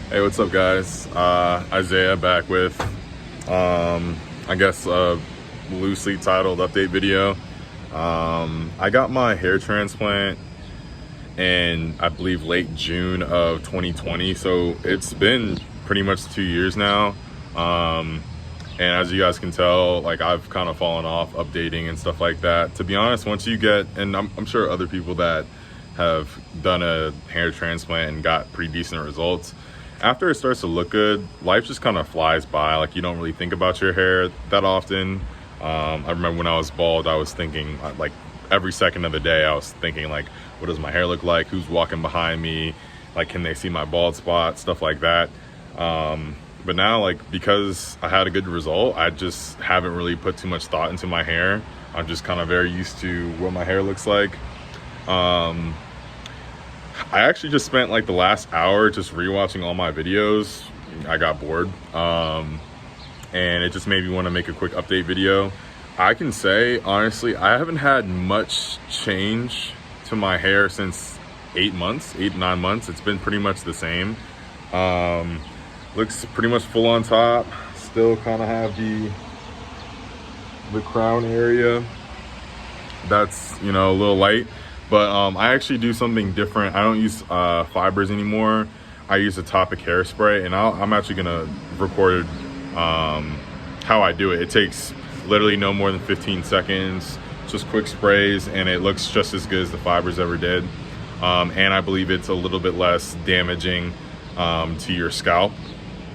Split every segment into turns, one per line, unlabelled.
Hey, what's up, guys? Isaiah back with, I guess, a loosely titled update video. I got my hair transplant in, I believe, late June of 2020, so it's been pretty much 2 years now. And as you guys can tell, like, I've kind of fallen off updating and stuff like that. To be honest, once you get, and I'm sure other people that have done a hair transplant and got pretty decent results, after it starts to look good, life just kind of flies by. Like, you don't really think about your hair that often. I remember when I was bald, I was thinking, like, every second of the day, I was thinking, like, what does my hair look like? Who's walking behind me? Like, can they see my bald spot? Stuff like that. But now, like, because I had a good result, I just haven't really put too much thought into my hair. I'm just kind of very used to what my hair looks like. I actually just spent like the last hour just rewatching all my videos. I got bored, and it just made me want to make a quick update video. I can say, honestly, I haven't had much change to my hair since 8 months, 8 to 9 months. It's been pretty much the same. Looks pretty much full on top. Still kind of have the crown area that's, you know, a little light. But I actually do something different. I don't use fibers anymore. I use a topic hairspray, and I'm actually gonna record how I do it. It takes literally no more than 15 seconds, just quick sprays, and it looks just as good as the fibers ever did. And I believe it's a little bit less damaging to your scalp.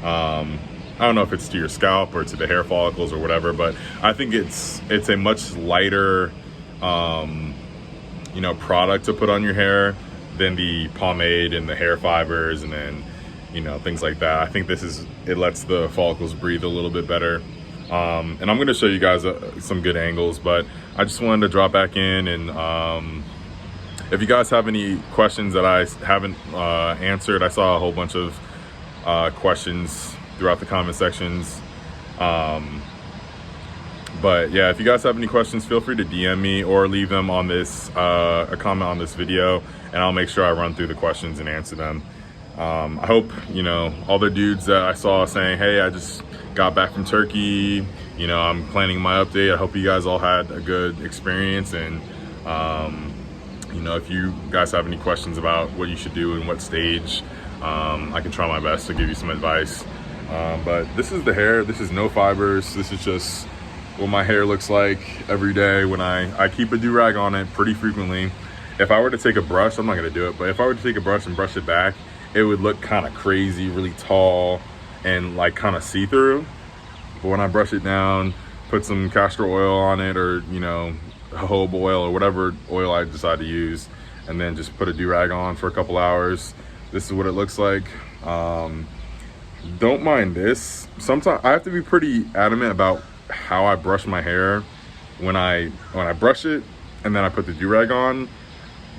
I don't know if it's to your scalp or to the hair follicles or whatever, but I think it's a much lighter you know, product to put on your hair than the pomade and the hair fibers and then, you know, things like that. I think it lets the follicles breathe a little bit better. And I'm gonna show you guys some good angles, but I just wanted to drop back in and if you guys have any questions that I haven't answered, I saw a whole bunch of questions throughout the comment sections. But yeah, if you guys have any questions, feel free to DM me or leave them on this, a comment on this video, and I'll make sure I run through the questions and answer them. I hope, you know, all the dudes that I saw saying, hey, I just got back from Turkey, you know, I'm planning my update. I hope you guys all had a good experience. And, you know, if you guys have any questions about what you should do and what stage, I can try my best to give you some advice. But this is the hair. This is no fibers. This is just what my hair looks like every day when I keep a do-rag on it pretty frequently. If I were to take a brush, I'm not gonna do it, but if I were to take a brush and brush it back, it would look kind of crazy, really tall and like kind of see-through. But when I brush it down, put some castor oil on it, or, you know, jojoba oil or whatever oil I decide to use, and then just put a do-rag on for a couple hours, this is what it looks like. Don't mind this. Sometimes I have to be pretty adamant about how I brush my hair. When I brush it and then I put the do-rag on,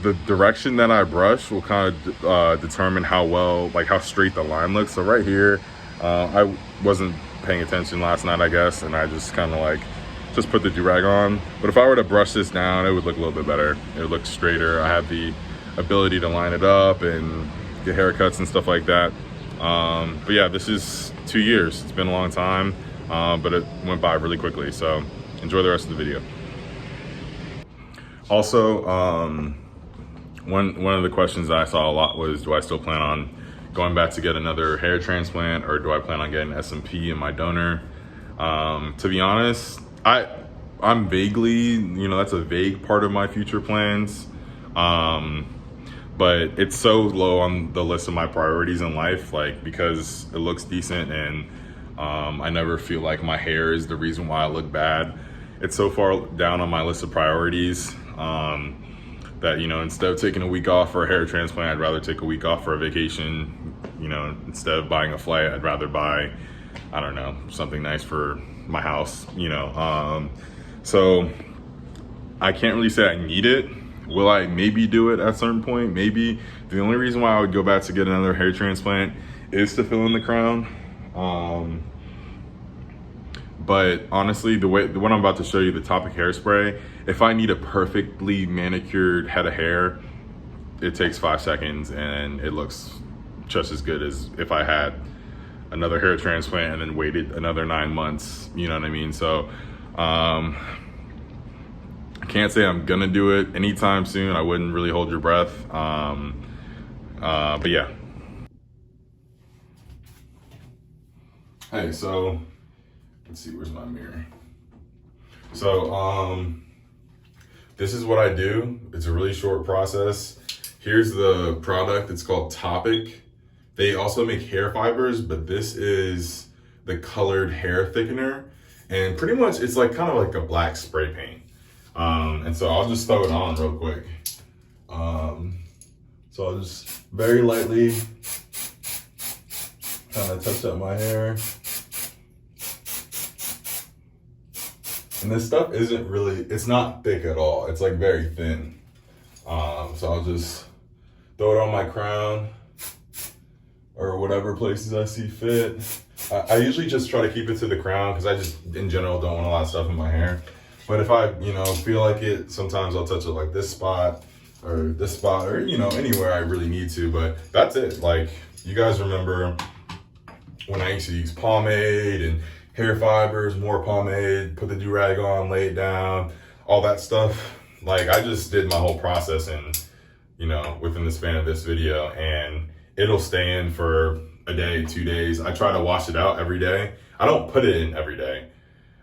the direction that I brush will kind of determine how straight the line looks. So right here, I wasn't paying attention last night, I guess, and I just kind of like just put the do-rag on. But if I were to brush this down, it would look a little bit better. It would look straighter. I have the ability to line it up and get haircuts and stuff like that. But yeah, this is 2 years. It's been a long time, but it went by really quickly. So enjoy the rest of the video. Also, one of the questions that I saw a lot was, do I still plan on going back to get another hair transplant, or do I plan on getting SMP in my donor? To be honest, I'm vaguely, that's a vague part of my future plans. But it's so low on the list of my priorities in life, like, because it looks decent and I never feel like my hair is the reason why I look bad. It's so far down on my list of priorities that, instead of taking a week off for a hair transplant, I'd rather take a week off for a vacation. Instead of buying a flight, I'd rather buy, I don't know, something nice for my house, So I can't really say I need it. Will I maybe do it at a certain point? Maybe. The only reason why I would go back to get another hair transplant is to fill in the crown. But honestly, what I'm about to show you, the Topic hairspray, if I need a perfectly manicured head of hair, it takes 5 seconds and it looks just as good as if I had another hair transplant and then waited another 9 months, you know what I mean? So I can't say I'm gonna do it anytime soon. I wouldn't really hold your breath. But yeah. Hey, so let's see, where's my mirror? So this is what I do. It's a really short process. Here's the product. It's called Topic. They also make hair fibers, but this is the colored hair thickener. And pretty much it's like kind of like a black spray paint. And so I'll just throw it on real quick. So I'll just very lightly kind of touch up my hair. And this stuff isn't really, it's not thick at all. It's like very thin. So I'll just throw it on my crown or whatever places I see fit. I usually just try to keep it to the crown because I just, in general, don't want a lot of stuff in my hair. But if I, feel like it, sometimes I'll touch it like this spot or anywhere I really need to. But that's it. Like, you guys remember when I used to use pomade and hair fibers, more pomade, put the do-rag on, lay it down, all that stuff. Like, I just did my whole process in, within the span of this video, and it'll stay in for a day, 2 days. I try to wash it out every day. I don't put it in every day.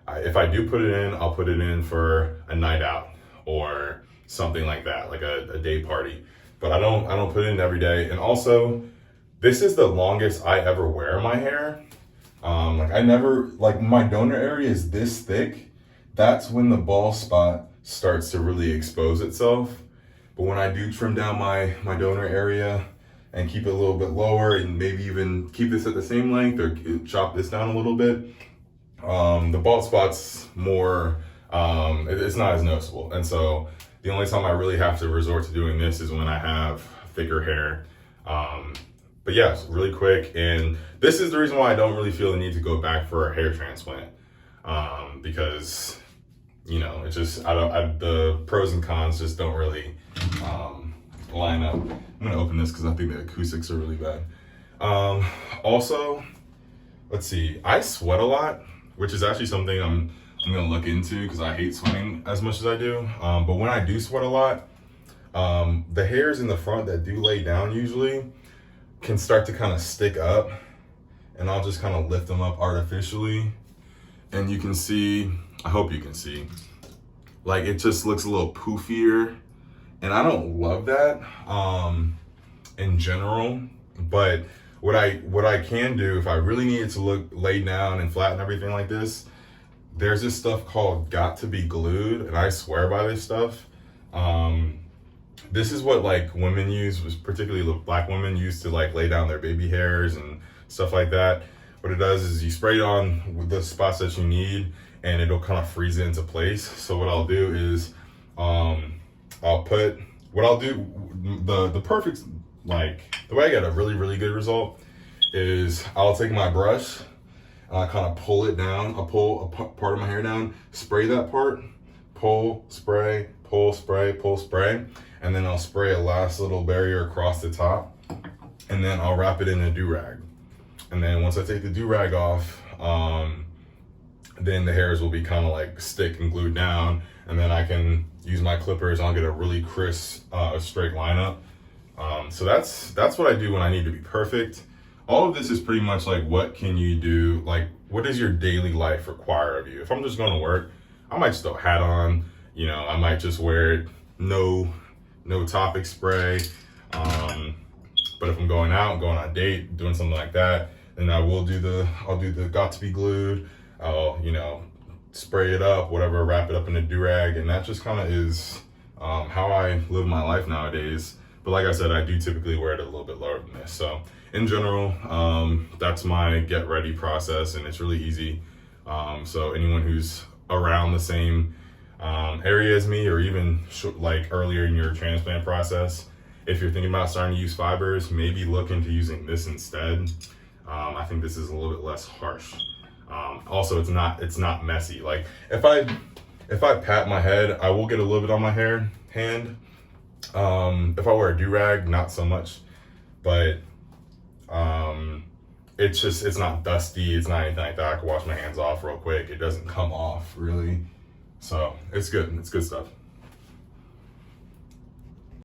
If I do put it in, I'll put it in for a night out or something like that, like a day party. But I don't put it in every day. And also, this is the longest I ever wear my hair. My donor area is this thick. That's when the bald spot starts to really expose itself. But when I do trim down my donor area and keep it a little bit lower and maybe even keep this at the same length or chop this down a little bit, the bald spot's more, it's not as noticeable. And so the only time I really have to resort to doing this is when I have thicker hair. But yeah, it's really quick. And this is the reason why I don't really feel the need to go back for a hair transplant. Because, it's just, the pros and cons just don't really line up. I'm gonna open this because I think the acoustics are really bad. Also, let's see, I sweat a lot, which is actually something I'm gonna look into because I hate sweating as much as I do. But when I do sweat a lot, the hairs in the front that do lay down usually can start to kind of stick up, and I'll just kind of lift them up artificially. And you can see, I hope you can see, like it just looks a little poofier. And I don't love that in general, but what I can do if I really need it to look laid down and flat and everything like this, there's this stuff called Got to Be Glued, and I swear by this stuff. This is what like women use, particularly black women use to like lay down their baby hairs and stuff like that. What it does is you spray it on with the spots that you need, and it'll kind of freeze it into place. So what I'll do is, the perfect, like the way I get a really, really good result is I'll take my brush and I kind of pull it down. I'll pull a part of my hair down, spray that part, pull, spray, pull, spray, and then I'll spray a last little barrier across the top, and then I'll wrap it in a do-rag. And then once I take the do-rag off, then the hairs will be kind of like stick and glued down, and then I can use my clippers. I'll get a really crisp, straight lineup. So that's what I do when I need to be perfect. All of this is pretty much like, what can you do? Like, what does your daily life require of you? If I'm just going to work, I might just throw a hat on. You know, I might just wear no topic spray. But if I'm going out, going on a date, doing something like that, then I'll do the got to be glued. I'll, you know, spray it up, whatever, wrap it up in a do-rag. And that just kind of is how I live my life nowadays. But like I said, I do typically wear it a little bit lower than this. So in general, that's my get ready process, and it's really easy. So anyone who's around the same area as me, or even like earlier in your transplant process, if you're thinking about starting to use fibers, maybe look into using this instead. I think this is a little bit less harsh. Also, it's not messy. Like if I pat my head, I will get a little bit on my hand. If I wear a do-rag, not so much, but it's not dusty. It's not anything like that. I can wash my hands off real quick. It doesn't come off really. So it's good. It's good stuff.